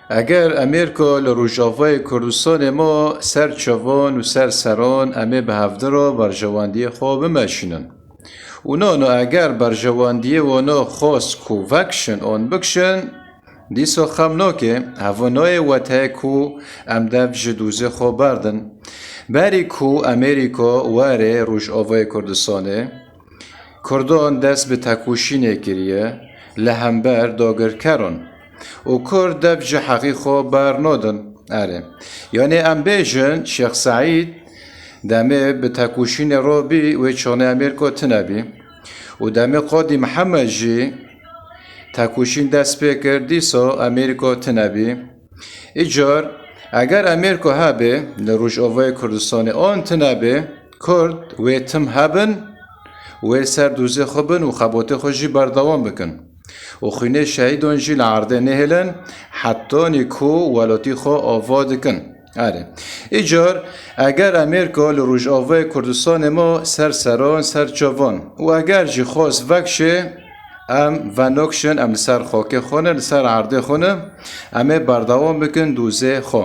اگر امریکا لروجاوای کردستان ما سر چوان و سر سران امه به هفته را بر جواندی خواب مشینن. اونا نو اگر بر جواندی وانا خواست کو وکشن آن بکشن دیسا خمناکه هوانای وطه کو امدف جدوزه خواب بردن بری کو امریکا واره روش آوای کردستانه کردان دست به تکوشینه کریه لهمبر داگر کرن و کرد دف جه حقیقا برنادن اره یعنی ام بیجن شیخ سعید دمه به تکوشین رابی و چانه امریکا تنبی و دمه قادی محمد جی تکوشین دست بکردی سا امریکا تنبی ایجار اگر امریکا هبه لروش آوای کردستان آن تنبه کرد و تم هبن و سر دوزه خوبن و خبات خوشی بردوام بکن و خینه شهیدان جی لعرده نهلن حتی نیکو ولاتی خو آواد کن آره ایجار اگر امریکا لروش آوای کردستان ما سر سران سر چوان و اگر جی خواست وکشه ام و نکشن ام سر خاک خونه سر عرده خونه امه بردوام بکن دوزه خو